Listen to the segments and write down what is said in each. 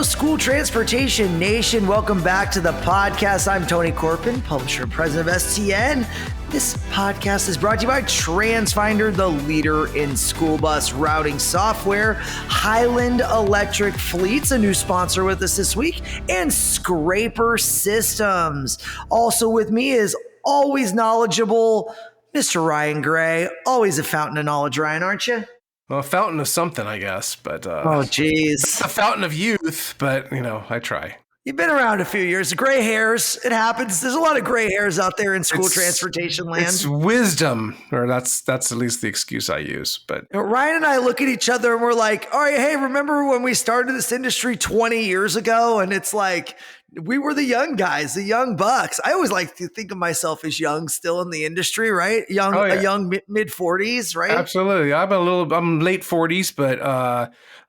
Hello, School Transportation Nation. Welcome back to the podcast. I'm Tony Corpin, publisher and president of STN. This podcast is brought to you by TransFinder, the leader in school bus routing software, Highland Electric Fleets, a new sponsor with us this week, and Scraper Systems. Also with me is always knowledgeable Mr. Ryan Gray. Always a fountain of knowledge, Ryan, aren't you? Well, a fountain of something, I guess, but oh, geez, a fountain of youth. But I try. You've been around a few years. Gray hairs, it happens. There's a lot of gray hairs out there in school transportation land. It's wisdom, or that's at least the excuse I use. But Ryan and I look at each other and we're like, all right, hey, remember when we started this industry 20 years ago? And it's like, we were the young guys, the young bucks. I always like to think of myself as young still in the industry, right? Young, a young mid 40s, right? Absolutely. I'm late 40s, but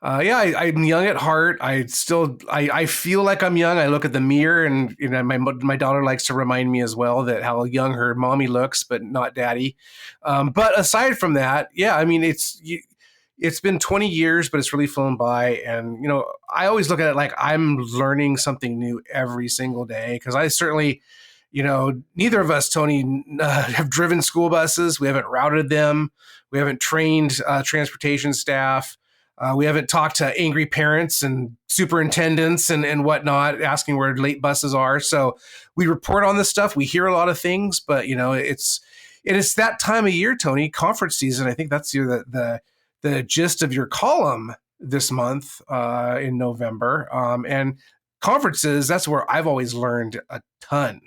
I'm young at heart. I feel like I'm young. I look at the mirror and my daughter likes to remind me as well that how young her mommy looks, but not daddy. But aside from that, it's been 20 years, but it's really flown by. And, I always look at it like I'm learning something new every single day. Cause I certainly, neither of us, Tony, have driven school buses. We haven't routed them. We haven't trained transportation staff. We haven't talked to angry parents and superintendents and whatnot, asking where late buses are. So we report on this stuff. We hear a lot of things, but it's that time of year, Tony, conference season. I think that's the gist of your column this month in November. And conferences, that's where I've always learned a ton.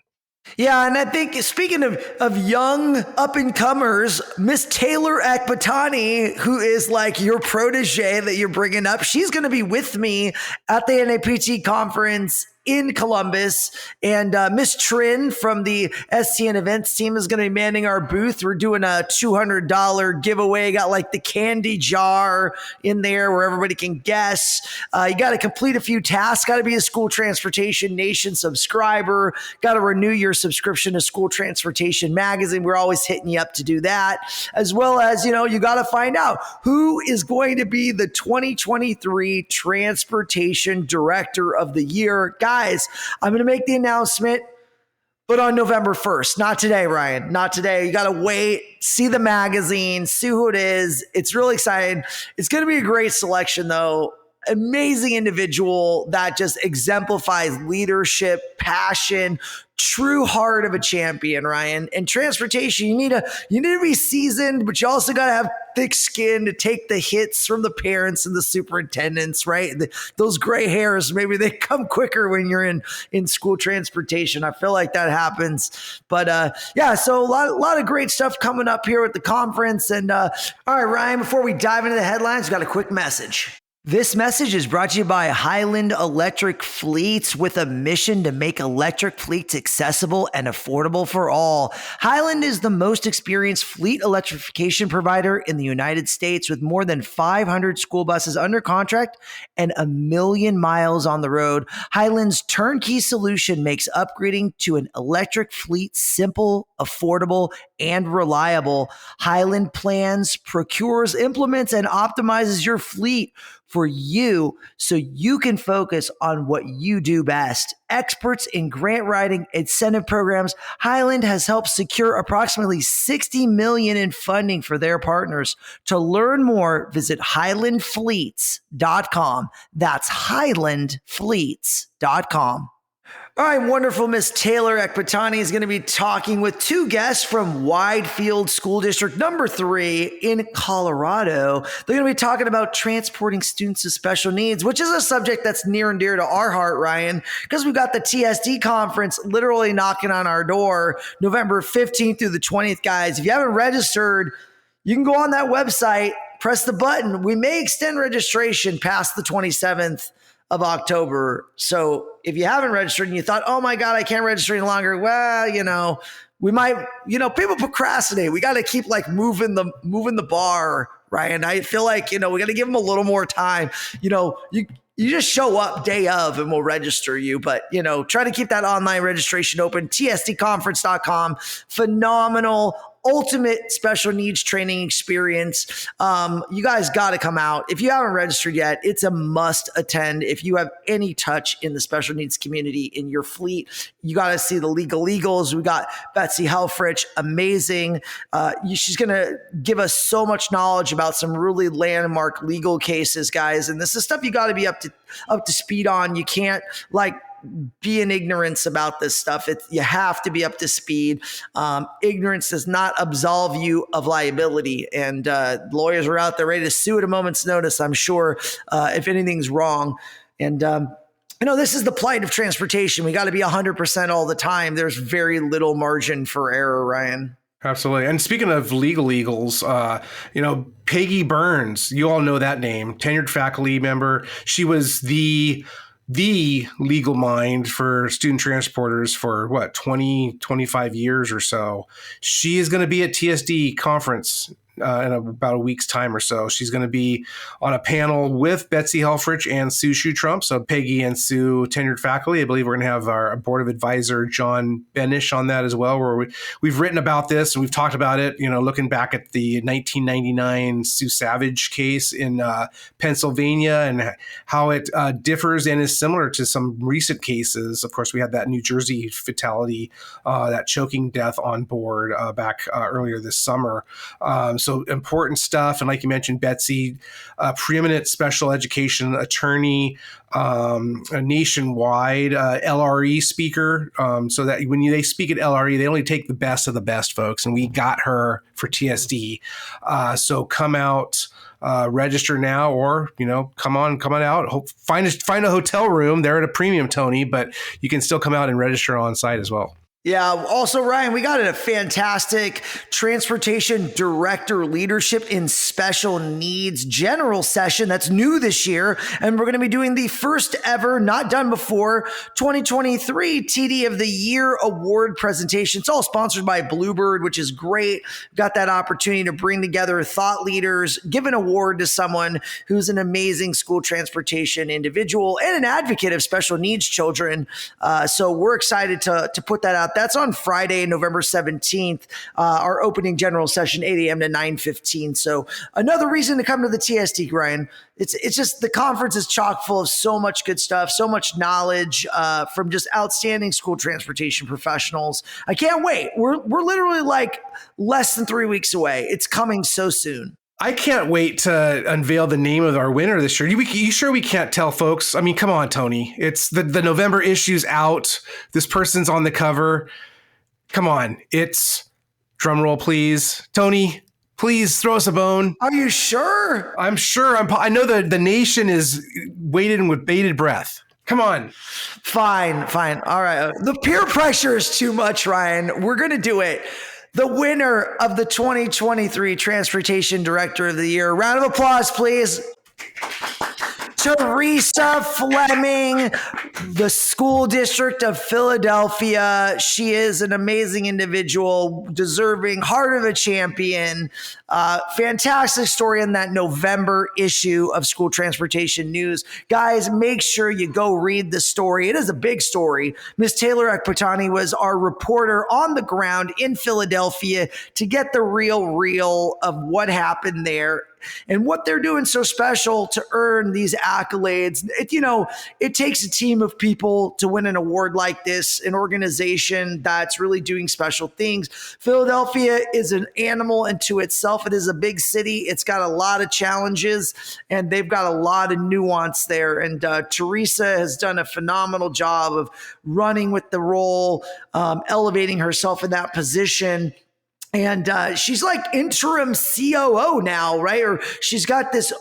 Yeah, and I think speaking of young up-and-comers, Miss Taylor Ekbatani, who is like your protege that you're bringing up, she's going to be with me at the NAPT conference in Columbus, and Miss Trin from the STN events team is going to be manning our booth. We're doing a $200 giveaway. Got like the candy jar in there where everybody can guess. You got to complete a few tasks. Got to be a School Transportation Nation subscriber. Got to renew your subscription to School Transportation Magazine. We're always hitting you up to do that, as well as you got to find out who is going to be the 2023 Transportation Director of the Year. Guys, I'm going to make the announcement, but on November 1st. Not today, Ryan. Not today. You got to wait, see the magazine, see who it is. It's really exciting. It's going to be a great selection, though. Amazing individual that just exemplifies leadership, passion, true heart of a champion, Ryan. And transportation, you need to be seasoned, but you also got to have thick skin to take the hits from the parents and the superintendents, right? Those gray hairs, maybe they come quicker when you're in school transportation. I feel like that happens. But so a lot of great stuff coming up here at the conference. And all right, Ryan, before we dive into the headlines, we've got a quick message. This message is brought to you by Highland Electric Fleets, with a mission to make electric fleets accessible and affordable for all. Highland is the most experienced fleet electrification provider in the United States, with more than 500 school buses under contract and 1 million miles on the road. Highland's turnkey solution makes upgrading to an electric fleet simple, affordable, and reliable. Highland plans, procures, implements, and optimizes your fleet for you so you can focus on what you do best. Experts in grant writing incentive programs, Highland has helped secure approximately $60 million in funding for their partners. To learn more, visit highlandfleets.com. That's highlandfleets.com. All right, wonderful Miss Taylor Ekbatani is going to be talking with two guests from Widefield School District number 3 in Colorado. They're going to be talking about transporting students with special needs, which is a subject that's near and dear to our heart, Ryan, because we've got the TSD conference literally knocking on our door November 15th through the 20th, guys. If you haven't registered, you can go on that website, press the button. We may extend registration past the 27th of October. So if you haven't registered and you thought, oh my God, I can't register any longer. Well, we might, people procrastinate. We got to keep like moving the bar, Ryan. I feel like, we got to give them a little more time. You just show up day of and we'll register you. But, try to keep that online registration open. TSDconference.com. Phenomenal ultimate special needs training experience. You guys got to come out. If you haven't registered yet, it's a must attend. If you have any touch in the special needs community in your fleet, you got to see the legal legals. We got Betsy Helfrich, amazing. She's going to give us so much knowledge about some really landmark legal cases, guys. And this is stuff you got to be up to speed on. You can't be in ignorance about this stuff. You have to be up to speed. Ignorance does not absolve you of liability. And lawyers are out there ready to sue at a moment's notice, I'm sure, if anything's wrong. And this is the plight of transportation. We got to be 100% all the time. There's very little margin for error, Ryan. Absolutely. And speaking of legal eagles, Peggy Burns, you all know that name, tenured faculty member. She was the legal mind for student transporters for 25 years or so. She is going to be at TSD conference in about a week's time or so. She's going to be on a panel with Betsy Helfrich and Sue Trump. So Peggy and Sue, tenured faculty. I believe we're going to have our board of advisor, John Benish, on that as well, where we've written about this and we've talked about it, looking back at the 1999 Sue Savage case in Pennsylvania and how it differs and is similar to some recent cases. Of course, we had that New Jersey fatality, that choking death on board back earlier this summer. So important stuff. And like you mentioned, Betsy, a preeminent special education attorney, a nationwide LRE speaker. So that when they speak at LRE, they only take the best of the best, folks. And we got her for TSD. So come out. Register now, or come on out. Find a hotel room. They're at a premium, Tony, but you can still come out and register on site as well. Yeah. Also, Ryan, we got a fantastic transportation director leadership in special needs general session that's new this year. And we're going to be doing the first ever, not done before, 2023 TD of the Year award presentation. It's all sponsored by Bluebird, which is great. Got that opportunity to bring together thought leaders, give an award to someone who's an amazing school transportation individual and an advocate of special needs children. So we're excited to put that out. That's on Friday, November 17th, our opening general session, 8 a.m. to 9:15. So another reason to come to the TSD, Ryan. It's just the conference is chock full of so much good stuff, so much knowledge from just outstanding school transportation professionals. I can't wait. We're literally less than 3 weeks away. It's coming so soon. I can't wait to unveil the name of our winner this year. You sure we can't tell folks? I mean, come on, Tony. It's the November issue's out. This person's on the cover. Come on. It's drum roll, please. Tony, please throw us a bone. Are you sure? I'm sure. I know the nation is waiting with bated breath. Come on. Fine. All right. The peer pressure is too much, Ryan. We're going to do it. The winner of the 2023 Transportation Director of the Year. Round of applause, please. Teresa Fleming, the School District of Philadelphia. She is an amazing individual, deserving, heart of a champion. Fantastic story in that November issue of School Transportation News. Guys, make sure you go read the story. It is a big story. Miss Taylor Ekbatani was our reporter on the ground in Philadelphia to get the real of what happened there and what they're doing so special to earn these accolades. It takes a team of people to win an award like this, an organization that's really doing special things. Philadelphia is an animal unto itself. It is a big city. It's got a lot of challenges, and they've got a lot of nuance there. And Teresa has done a phenomenal job of running with the role, elevating herself in that position. And she's like interim COO now, right? Or she's got this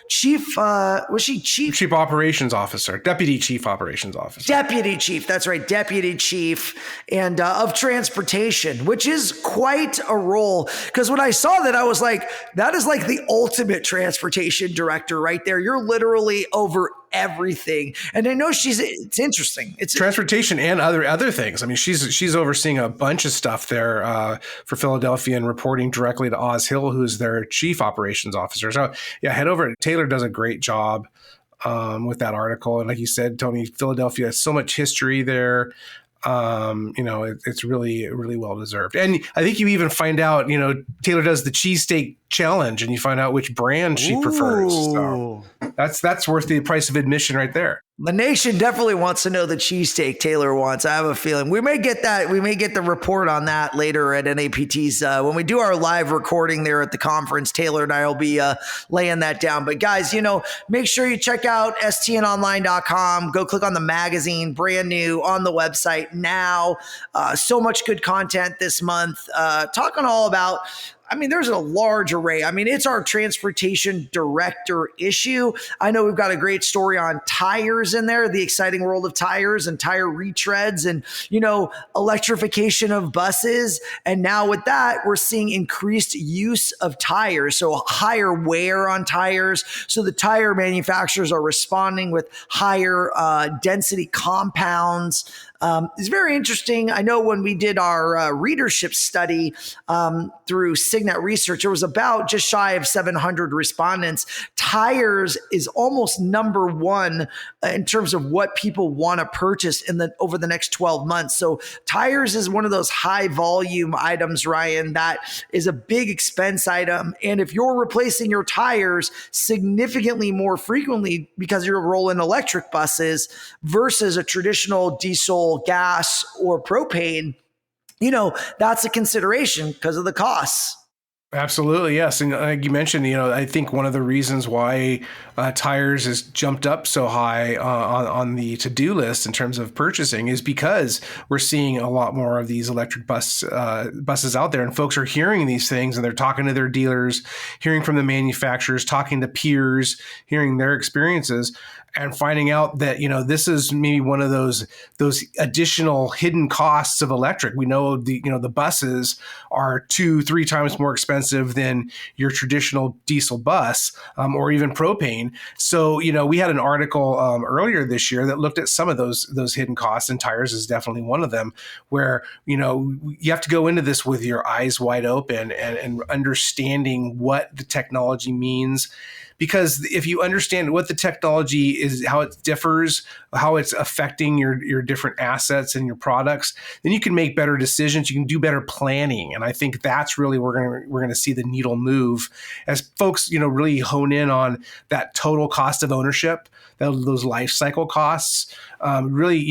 chief, was she chief? Chief Operations Officer, Deputy Chief Operations Officer. Deputy Chief, that's right, Deputy Chief and of Transportation, which is quite a role. Because when I saw that, I was like, that is like the ultimate transportation director right there. You're literally over everything. And I know it's interesting. It's transportation and other things. I mean, she's overseeing a bunch of stuff there for Philadelphia and reporting directly to Oz Hill, who's their chief operations officer. So yeah, head over. Taylor does a great job with that article. And like you said, Tony, Philadelphia has so much history there. It's really, really well deserved. And I think you even find out, Taylor does the cheesesteak challenge and you find out which brand she prefers. So that's worth the price of admission right there. The nation definitely wants to know the cheesesteak Taylor wants. I have a feeling we may get that. We may get the report on that later at NAPT's. When we do our live recording there at the conference, Taylor and I will be laying that down. But guys, make sure you check out stnonline.com. Go click on the magazine, brand new on the website now. So much good content this month. Talking all about, there's a large array. It's our transportation director issue. I know we've got a great story on tires in there, the exciting world of tires and tire retreads and, electrification of buses. And now with that, we're seeing increased use of tires. So higher wear on tires. So the tire manufacturers are responding with higher density compounds. It's very interesting. I know when we did our readership study through Signet Research, it was about just shy of 700 respondents. Tires is almost number one in terms of what people want to purchase over the next 12 months. So tires is one of those high volume items, Ryan, that is a big expense item. And if you're replacing your tires significantly more frequently because you're rolling electric buses versus a traditional diesel, gas, or propane, that's a consideration because of the costs. Absolutely, yes. And like you mentioned, I think one of the reasons why tires has jumped up so high on the to-do list in terms of purchasing is because we're seeing a lot more of these electric buses out there, and folks are hearing these things and they're talking to their dealers, hearing from the manufacturers, talking to peers, hearing their experiences, and finding out that, this is maybe one of those additional hidden costs of electric. We know the buses are 2-3 times more expensive than your traditional diesel bus or even propane. So, we had an article earlier this year that looked at some of those hidden costs, and tires is definitely one of them, where, you have to go into this with your eyes wide open and understanding what the technology means. Because if you understand what the technology is, how it differs, how it's affecting your different assets and your products, then you can make better decisions. You can do better planning. And I think that's really where we're going to see the needle move as folks, really hone in on that total cost of ownership, those life cycle costs, really,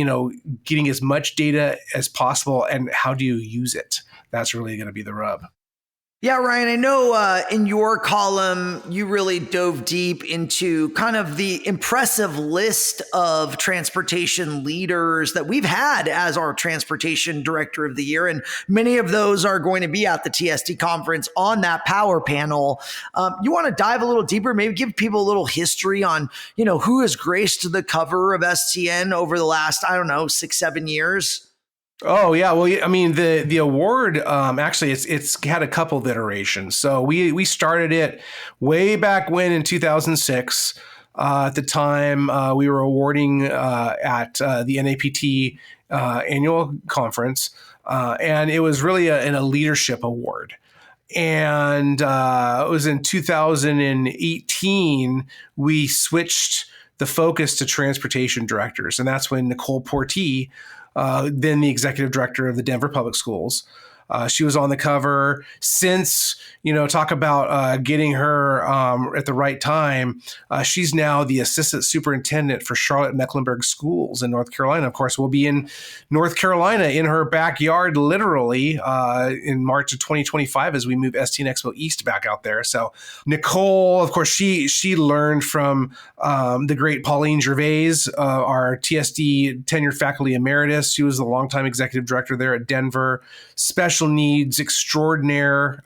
getting as much data as possible. And how do you use it? That's really going to be the rub. Yeah, Ryan, I know in your column, you really dove deep into kind of the impressive list of transportation leaders that we've had as our transportation director of the year. And many of those are going to be at the TSD conference on that power panel. You want to dive a little deeper, maybe give people a little history on, who has graced the cover of STN over the last, 6-7 years? Oh yeah, well, the award actually it's had a couple of iterations. So we started it way back when in 2006. At the time, we were awarding at the NAPT annual conference, and it was really a leadership award. And it was in 2018 we switched the focus to transportation directors, and that's when Nicole Portee, then the executive director of the Denver Public Schools. She was on the cover. Since, talk about getting her at the right time, she's now the assistant superintendent for Charlotte Mecklenburg Schools in North Carolina. Of course, we'll be in North Carolina in her backyard, literally, in March of 2025 as we move STN Expo East back out there. So Nicole, of course, she learned from the great Pauline Gervais, our TSD tenured faculty emeritus. She was the longtime executive director there at Denver. Special needs extraordinaire.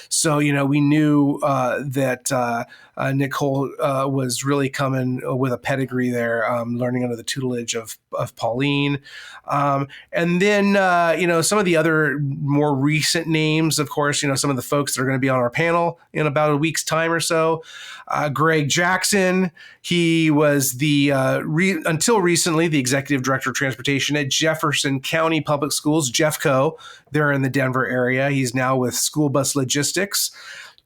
So, we knew that Nicole was really coming with a pedigree there, learning under the tutelage of Pauline. And then, some of the other more recent names, of course, some of the folks that are going to be on our panel in about a week's time or so. Greg Jackson, he was until recently, the executive director of transportation at Jefferson County Public Schools, JEFCO. They're in the Denver area. He's now with School Bus Logistics.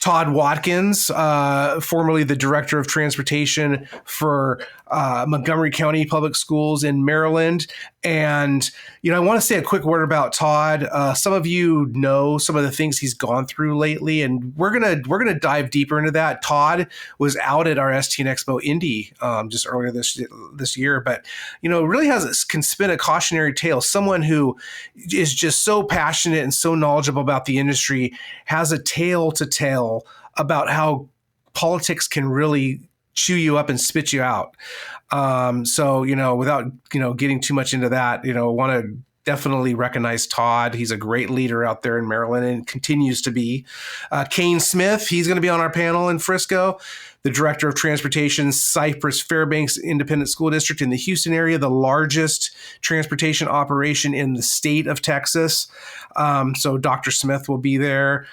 Todd Watkins, formerly the Director of Transportation for Montgomery County Public Schools in Maryland. And, I want to say a quick word about Todd. Some of you know some of the things he's gone through lately, and we're gonna dive deeper into that. Todd was out at our STN Expo Indy just earlier this year, but really can spin a cautionary tale. Someone who is just so passionate and so knowledgeable about the industry has a tale to tell about how politics can really chew you up and spit you out. So, without, getting too much into that, want to definitely recognize Todd. He's a great leader out there in Maryland and continues to be. Kane Smith, he's going to be on our panel in Frisco, the Director of Transportation, Cypress Fairbanks Independent School District in the Houston area, the largest transportation operation in the state of Texas. So Dr. Smith will be there.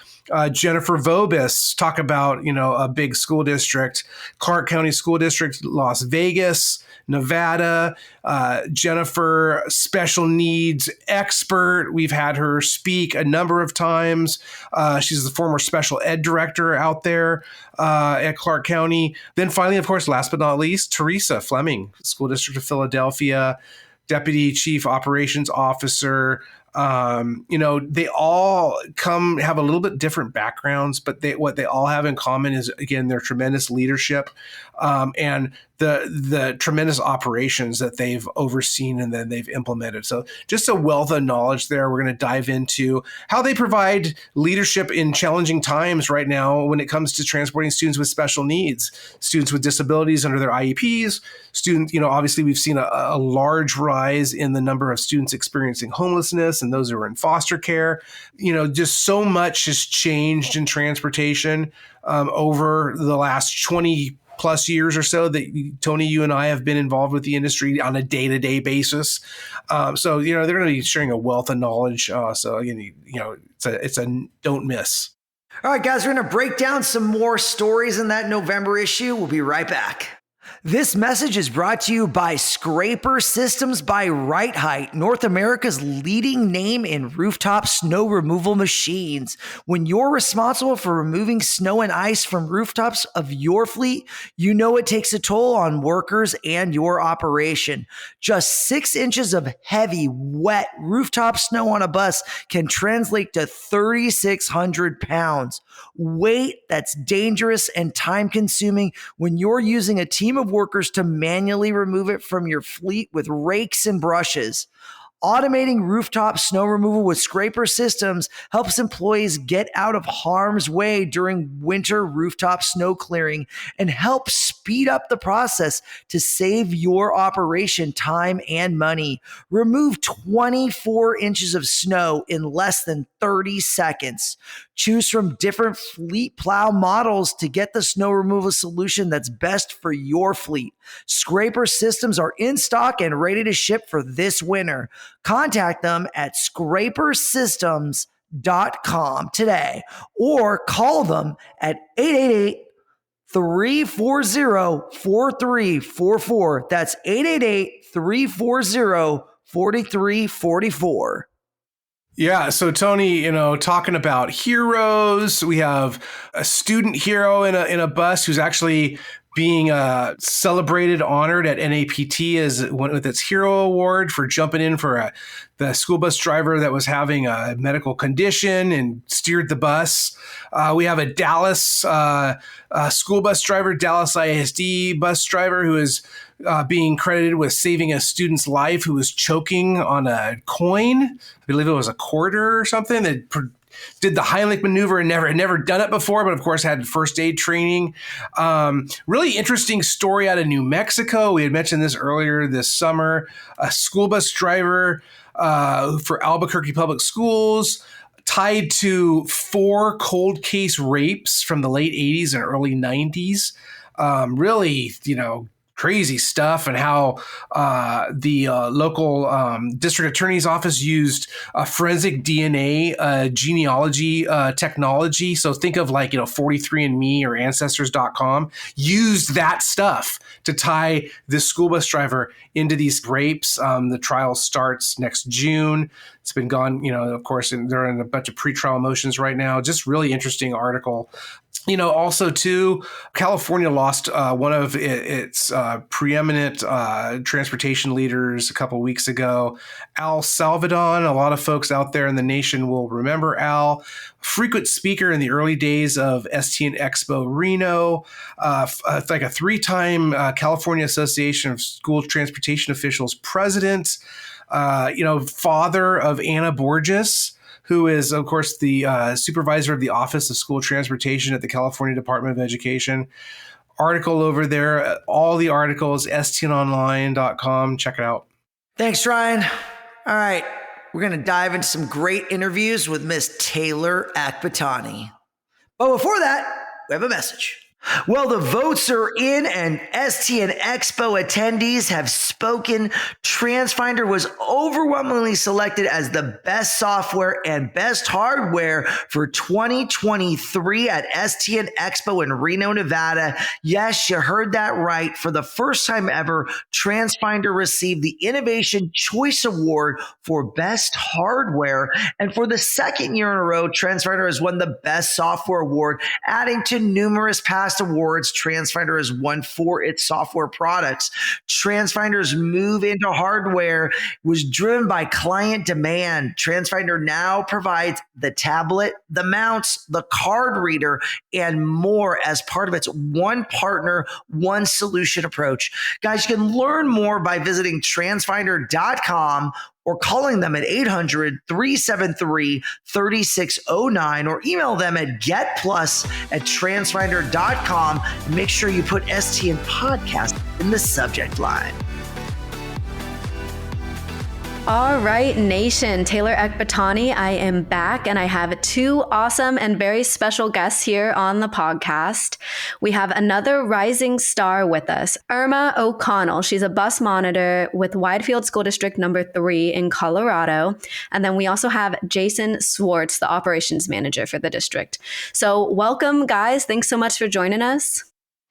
Jennifer Vobis, talk about, a big school district, Clark County School District, Las Vegas, Nevada. Jennifer, special needs expert. We've had her speak a number of times. She's the former special ed director out there at Clark County. Then finally, of course, last but not least, Teresa Fleming, School District of Philadelphia, Deputy Chief Operations Officer. They all have a little bit different backgrounds, but what they all have in common is, again, their tremendous leadership and the tremendous operations that they've overseen and then they've implemented. So just a wealth of knowledge there. We're going to dive into how they provide leadership in challenging times right now when it comes to transporting students with special needs, students with disabilities under their IEPs, students, obviously we've seen a large rise in the number of students experiencing homelessness and those who are in foster care. Just so much has changed in transportation over the last 20 plus years or so that Tony, you and I have been involved with the industry on a day-to-day basis. So, they're going to be sharing a wealth of knowledge. So again, it's a don't miss. All right, guys, we're going to break down some more stories in that November issue. We'll be right back. This message is brought to you by Scraper Systems by Right Height, North America's leading name in rooftop snow removal machines. When you're responsible for removing snow and ice from rooftops of your fleet, you know it takes a toll on workers and your operation. Just 6 inches of heavy, wet rooftop snow on a bus can translate to 3,600 pounds. Weight that's dangerous and time-consuming when you're using a team of workers to manually remove it from your fleet with rakes and brushes. Automating rooftop snow removal with Scraper Systems helps employees get out of harm's way during winter rooftop snow clearing and helps speed up the process to save your operation time and money. Remove 24 inches of snow in less than 30 seconds. Choose from different fleet plow models to get the snow removal solution that's best for your fleet. Scraper Systems are in stock and ready to ship for this winter. Contact them at scrapersystems.com today or call them at 888-340-4344. That's 888-340-4344. Yeah. So Tony, talking about heroes, we have a student hero in a bus who's actually being celebrated, honored at NAPT as one with its hero award for jumping in for the school bus driver that was having a medical condition and steered the bus. We have a Dallas school bus driver, Dallas ISD bus driver, who is being credited with saving a student's life who was choking on a coin. I believe it was a quarter or something that did the Heimlich maneuver and never done it before, but of course had first aid training. Really interesting story out of New Mexico. We had mentioned this earlier this summer. A school bus driver for Albuquerque Public Schools tied to 4 cold case rapes from the late 80s and early 90s. Really, crazy stuff, and how the local district attorney's office used forensic DNA genealogy technology. So think of 43andMe or Ancestors.com, used that stuff to tie this school bus driver into these rapes. The trial starts next June. It's been gone, of course, and they're in a bunch of pretrial motions right now. Just really interesting article. Also too, California lost one of its preeminent transportation leaders a couple weeks ago, Al Salvadon. A lot of folks out there in the nation will remember Al, frequent speaker in the early days of STN Expo Reno, like a three-time California Association of School Transportation Officials president, father of Anna Borges, who is, of course, the supervisor of the Office of School Transportation at the California Department of Education. Article over there, all the articles, stnonline.com. Check it out. Thanks, Ryan. All right, we're going to dive into some great interviews with Miss Taylor Akbatani. But before that, we have a message. Well, the votes are in and STN Expo attendees have spoken. TransFinder was overwhelmingly selected as the best software and best hardware for 2023 at STN Expo in Reno, Nevada. Yes, you heard that right. For the first time ever, TransFinder received the Innovation Choice Award for best hardware. And for the second year in a row, TransFinder has won the best software award, adding to numerous past awards TransFinder has won for its software products. TransFinder's move into hardware was driven by client demand. TransFinder now provides the tablet, the mounts, the card reader, and more as part of its one partner, one solution approach. Guys, you can learn more by visiting transfinder.com or calling them at 800-373-3609 or email them at getplus@transfinder.com. And make sure you put STN Podcast in the subject line. All right, nation, Taylor Akbatani, I am back and I have two awesome and very special guests here on the podcast. We have another rising star with us, Irma O'Connell. She's a bus monitor with Widefield School District number 3 in Colorado. And then we also have Jason Schwartz, the Operations Manager for the district. So welcome, guys. Thanks so much for joining us.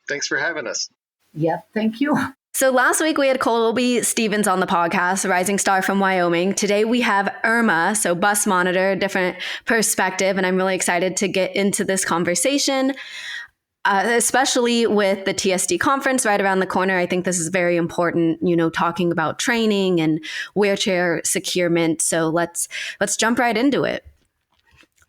Thanks for having us. Yep, thank you. So last week we had Colby Stevens on the podcast, a rising star from Wyoming. Today we have Irma, so bus monitor, different perspective, and I'm really excited to get into this conversation, especially with the TSD conference right around the corner. I think this is very important, talking about training and wheelchair securement. So let's jump right into it.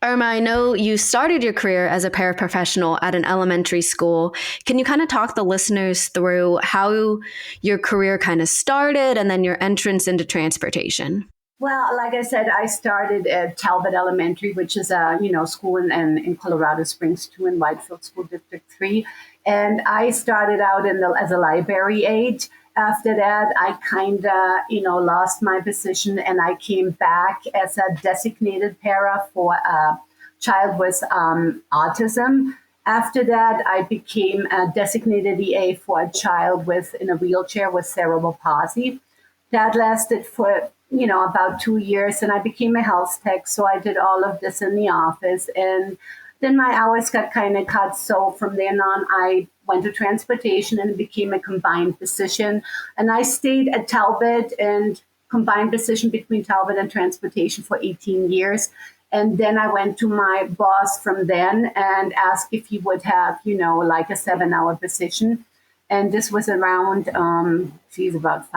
Irma, I know you started your career as a paraprofessional at an elementary school. Can you kind of talk the listeners through how your career kind of started and then your entrance into transportation? Well, like I said, I started at Talbot Elementary, which is a school in Colorado Springs 2 in Widefield School District 3. And I started out as a library aide. After that, I kind of, lost my position and I came back as a designated para for a child with autism. After that, I became a designated EA for a child in a wheelchair with cerebral palsy. That lasted for, about 2 years, and I became a health tech. So I did all of this in the office, and then my hours got kind of cut. So from then on, I went to transportation and it became a combined position. And I stayed at Talbot and combined position between Talbot and transportation for 18 years. And then I went to my boss from then and asked if he would have, like a 7-hour position. And this was around, about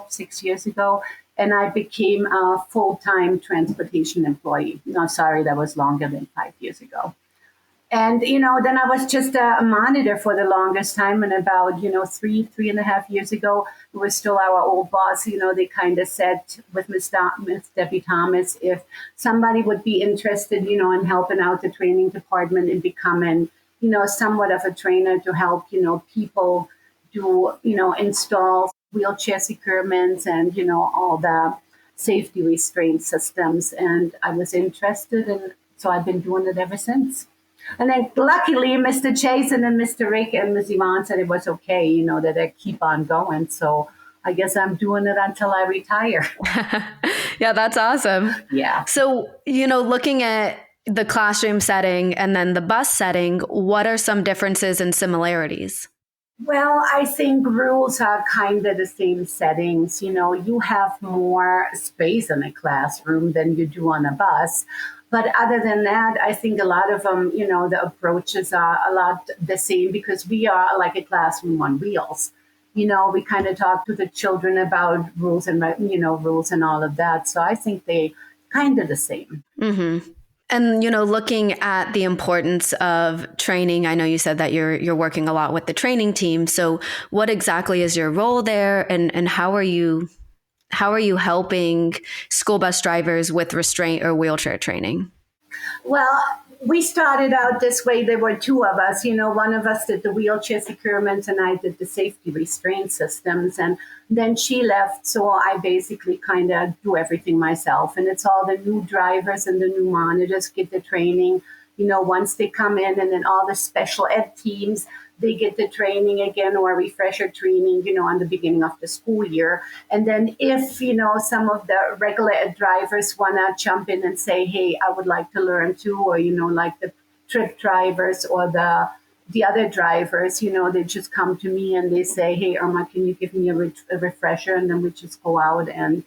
6 years ago. And I became a full-time transportation employee. No, sorry, that was longer than 5 years ago. And, then I was just a monitor for the longest time. And about, 3.5 years ago, it was still our old boss. They kind of said with Miss Debbie Thomas, if somebody would be interested, in helping out the training department and becoming, somewhat of a trainer to help, people do, install wheelchair securements and, all the safety restraint systems. And I was interested. And so I've been doing it ever since. And then luckily, Mr. Jason and Mr. Rick and Ms. Yvonne said it was okay, that I keep on going. So I guess I'm doing it until I retire. Yeah, that's awesome. Yeah. So, looking at the classroom setting and then the bus setting, what are some differences and similarities? Well, I think rules are kind of the same settings. You have more space in a classroom than you do on a bus. But other than that, I think a lot of them, the approaches are a lot the same because we are like a classroom on wheels. We kind of talk to the children about rules and, rules and all of that. So I think they kind of the same. Mm-hmm. And, looking at the importance of training, I know you said that you're working a lot with the training team. So what exactly is your role there, and how are you helping school bus drivers with restraint or wheelchair training? Well, we started out this way. There were two of us. One of us did the wheelchair securements and I did the safety restraint systems. And then she left. So I basically kind of do everything myself. And it's all the new drivers and the new monitors get the training, once they come in, and then all the special ed teams, they get the training again or refresher training, on the beginning of the school year. And then if, some of the regular ed drivers want to jump in and say, hey, I would like to learn too, or, like the trip drivers or the other drivers, they just come to me and they say, hey, Irma, can you give me a refresher? And then we just go out and,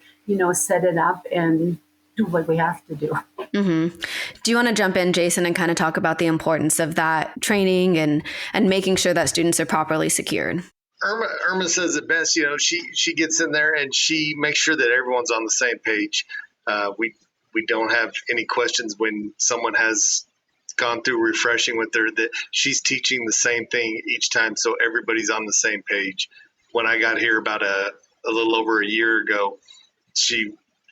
set it up and do what we have to do. Mm-hmm. Do you want to jump in, Jason, and kind of talk about the importance of that training and making sure that students are properly secured? Irma says it best. She gets in there and she makes sure that everyone's on the same page. We don't have any questions when someone has gone through refreshing with her, that she's teaching the same thing each time, so everybody's on the same page. When I got here about a little over a year ago,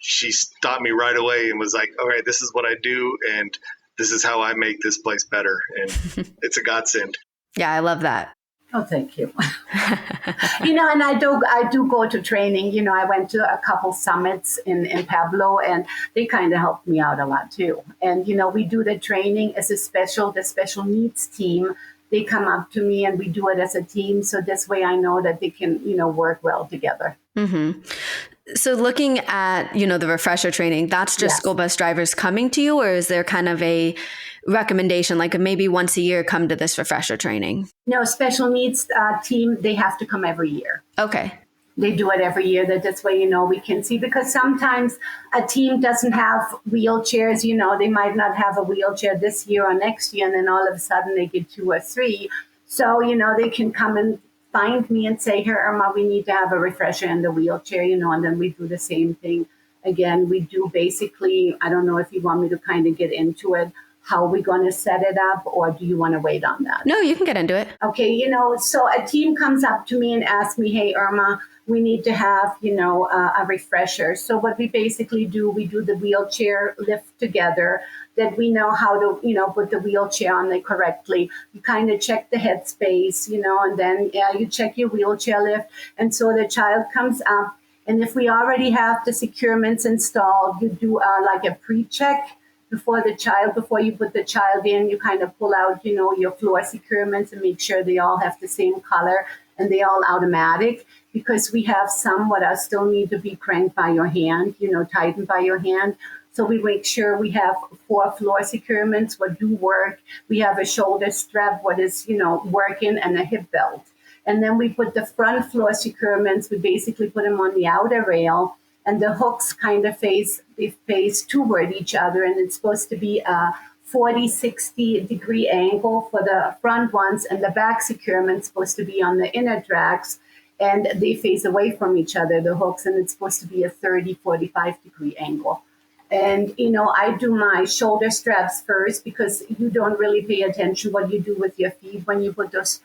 she stopped me right away and was like, all right, this is what I do, and this is how I make this place better. And it's a godsend. Yeah, I love that. Oh, thank you. And I do go to training. I went to a couple summits in Pueblo, and they kind of helped me out a lot too. And, we do the training as the special needs team. They come up to me and we do it as a team. So this way I know that they can, work well together. Mm-hmm. So looking at, the refresher training, that's just school bus drivers coming to you, or is there kind of a recommendation, like maybe once a year come to this refresher training? No, special needs team, they have to come every year. Okay. They do it every year. This way, we can see, because sometimes a team doesn't have wheelchairs. They might not have a wheelchair this year or next year, and then all of a sudden they get 2 or 3. So, they can come and find me and say, here, Irma, we need to have a refresher in the wheelchair, and then we do the same thing. Again, we do basically, I don't know if you want me to kind of get into it, how we're going to set it up, or do you want to wait on that? No, you can get into it. Okay, so a team comes up to me and asks me, hey, Irma, we need to have, a refresher. So what we basically do, we do the wheelchair lift together, that we know how to, put the wheelchair on there correctly. You kind of check the headspace, and then you check your wheelchair lift. And so the child comes up, and if we already have the securements installed, you do like a pre-check before you put the child in. You kind of pull out, your floor securements and make sure they all have the same color and they all automatic, because we have some what still need to be cranked by your hand, tightened by your hand. So we make sure we have 4 floor securements what do work. We have a shoulder strap what is, working, and a hip belt. And then we put the front floor securements, we basically put them on the outer rail, and the hooks kind of face toward each other, and it's supposed to be a 40-60 degree angle for the front ones, and the back securement is supposed to be on the inner tracks, and they face away from each other, the hooks, and it's supposed to be a 30-45 degree angle. And, I do my shoulder straps first, because you don't really pay attention what you do with your feet when you put those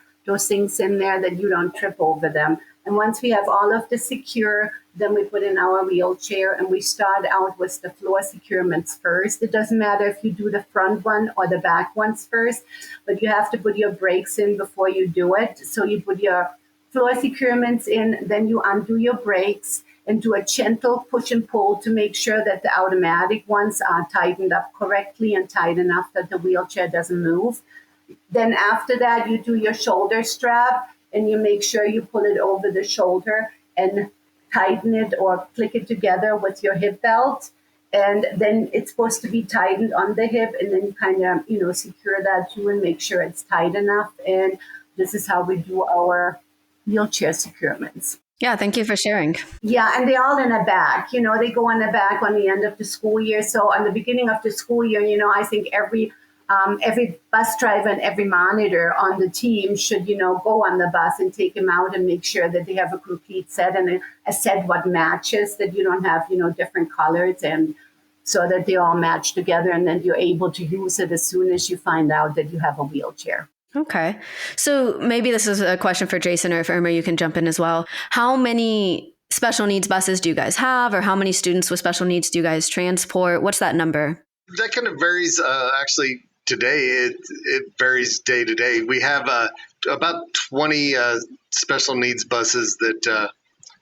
things in there, that you don't trip over them. And once we have all of the secure, then we put in our wheelchair, and we start out with the floor securements first. It doesn't matter if you do the front one or the back ones first, but you have to put your brakes in before you do it. So you put your floor securements in, then you undo your brakes and do a gentle push and pull to make sure that the automatic ones are tightened up correctly and tight enough that the wheelchair doesn't move. Then after that, you do your shoulder strap, and you make sure you pull it over the shoulder and tighten it or click it together with your hip belt. And then it's supposed to be tightened on the hip, and then you kind of, secure that too and make sure it's tight enough. And this is how we do our wheelchair securements. Yeah, thank you for sharing. Yeah, and they're all in a bag. They go in the bag on the end of the school year. So on the beginning of the school year, I think every bus driver and every monitor on the team should, go on the bus and take them out and make sure that they have a complete set and a set what matches, that you don't have, different colors, and so that they all match together, and then you're able to use it as soon as you find out that you have a wheelchair. Okay. So maybe this is a question for Jason, or if Irma, you can jump in as well. How many special needs buses do you guys have, or how many students with special needs do you guys transport? What's that number? That kind of varies. Actually, today it varies day to day. We have about 20 special needs buses that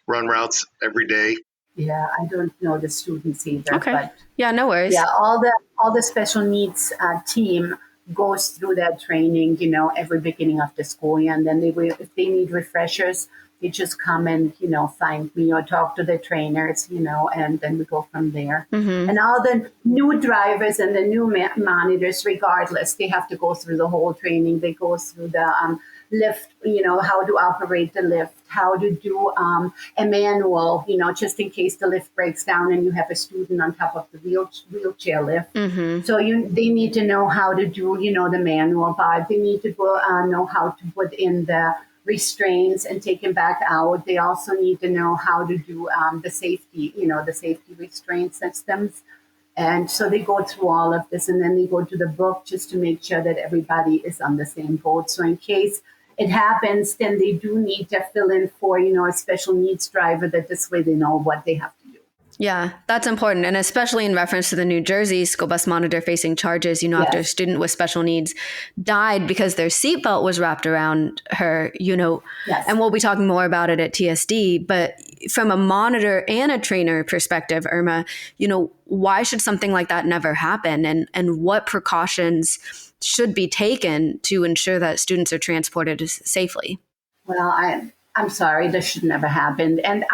run routes every day. Yeah, I don't know the students either. Okay. But yeah, no worries. yeah, all the special needs team goes through that training, every beginning of the school year. And then if they need refreshers, they just come and, find me or talk to the trainers, and then we go from there. Mm-hmm. And all the new drivers and the new monitors, regardless, they have to go through the whole training. They go through the lift, how to operate the lift, how to do a manual, just in case the lift breaks down and you have a student on top of the wheelchair lift. Mm-hmm. So they need to know how to do, the manual part. They need to know how to put in the restraints and take them back out. They also need to know how to do the safety restraint systems. And so they go through all of this, and then they go to the book just to make sure that everybody is on the same boat. So in case it happens, then they do need to fill in for, a special needs driver, that this way they know what they have to do. Yeah, that's important. And especially in reference to the New Jersey school bus monitor facing charges, Yes. after a student with special needs died because their seatbelt was wrapped around her, Yes. and we'll be talking more about it at TSD. But from a monitor and a trainer perspective, Irma, why should something like that never happen? And what precautions should be taken to ensure that students are transported safely? Well, I'm sorry, this should never happen. And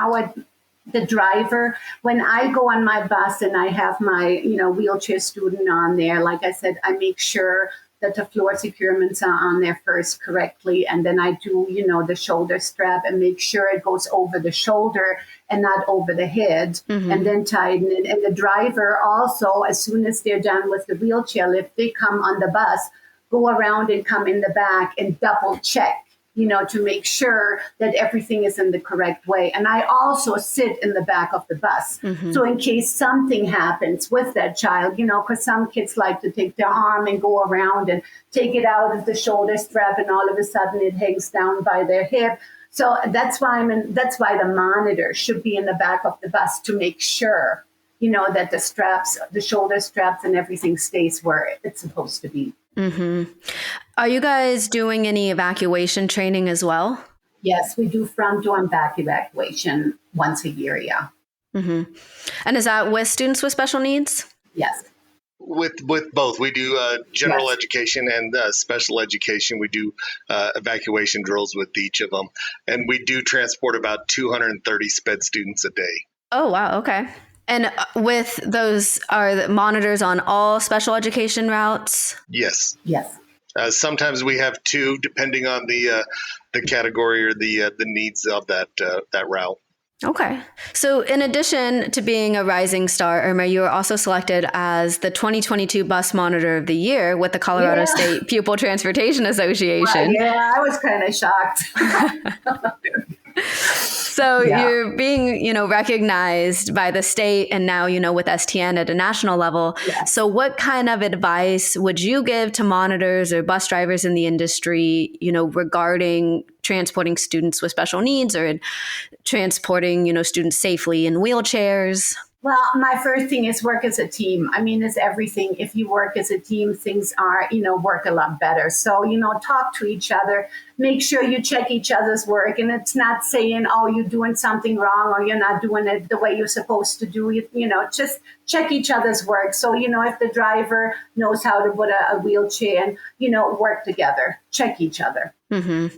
the driver, when I go on my bus and I have my, wheelchair student on there, like I said, I make sure that the floor securements are on there first correctly. And then I do, the shoulder strap and make sure it goes over the shoulder and not over the head, mm-hmm. and then tighten it. And the driver also, as soon as they're done with the wheelchair lift, they come on the bus, go around and come in the back and double check, to make sure that everything is in the correct way. And I also sit in the back of the bus. Mm-hmm. So in case something happens with that child, because some kids like to take their arm and go around and take it out of the shoulder strap, and all of a sudden it hangs down by their hip. So that's why the monitor should be in the back of the bus to make sure, that the straps, the shoulder straps and everything stays where it's supposed to be. Mm-hmm. Are you guys doing any evacuation training as well? Yes, we do front door and back evacuation once a year, yeah. Mm-hmm. And is that with students with special needs? Yes. With both. We do general Yes. education and special education. We do evacuation drills with each of them. And we do transport about 230 SPED students a day. Oh, wow. Okay. And with those, are the monitors on all special education routes? Yes. Yes. Sometimes we have two, depending on the category or the needs of that route. Okay. So in addition to being a Rising Star, Irma, you were also selected as the 2022 Bus Monitor of the Year with the Colorado State Pupil Transportation Association. Yeah, I was kind of shocked. So you're being, recognized by the state and now, with STN at a national level. Yes. So what kind of advice would you give to monitors or bus drivers in the industry, regarding transporting students with special needs or transporting, students safely in wheelchairs? Well, my first thing is work as a team. I mean, it's everything. If you work as a team, things are, work a lot better. So, talk to each other, make sure you check each other's work. And it's not saying, oh, you're doing something wrong or you're not doing it the way you're supposed to do it. Just check each other's work. So, if the driver knows how to put a wheelchair and, work together, check each other. Mm-hmm.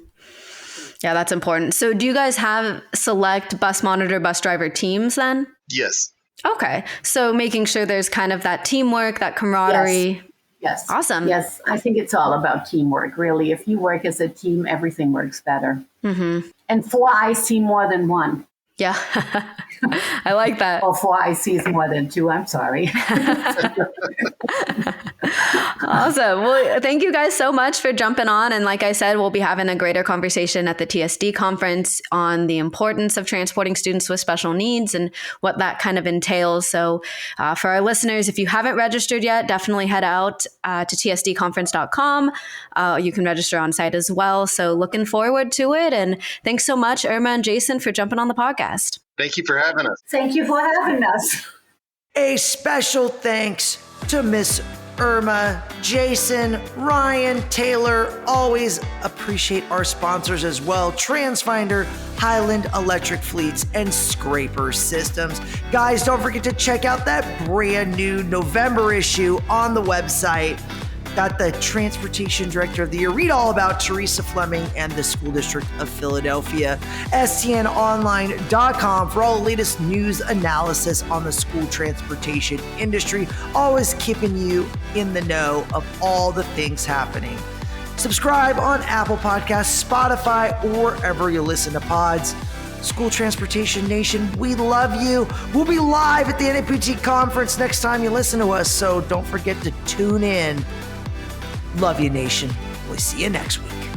Yeah, that's important. So do you guys have select bus monitor, bus driver teams then? Yes. Okay. So making sure there's kind of that teamwork, that camaraderie. Yes. Awesome. Yes. I think it's all about teamwork, really. If you work as a team, everything works better. Mm-hmm. And 4 eyes see more than one. Yeah. I like that. Or 4 eyes sees more than 2. I'm sorry. Awesome. Well, thank you guys so much for jumping on. And like I said, we'll be having a greater conversation at the TSD conference on the importance of transporting students with special needs and what that kind of entails. So for our listeners, if you haven't registered yet, definitely head out to tsdconference.com. You can register on site as well. So looking forward to it. And thanks so much, Irma and Jason, for jumping on the podcast. Thank you for having us. Thank you for having us. A special thanks to Miss Irma, Jason, Ryan, Taylor. Always appreciate our sponsors as well. TransFinder, Highland Electric Fleets, and Scraper Systems. Guys, don't forget to check out that brand new November issue on the website. Got the Transportation Director of the Year. Read all about Teresa Fleming and the School District of Philadelphia. STNonline.com for all the latest news analysis on the school transportation industry. Always keeping you in the know of all the things happening. Subscribe on Apple Podcasts, Spotify, or wherever you listen to pods. School Transportation Nation, we love you. We'll be live at the NAPT conference next time you listen to us, so don't forget to tune in. Love you, Nation. We'll see you next week.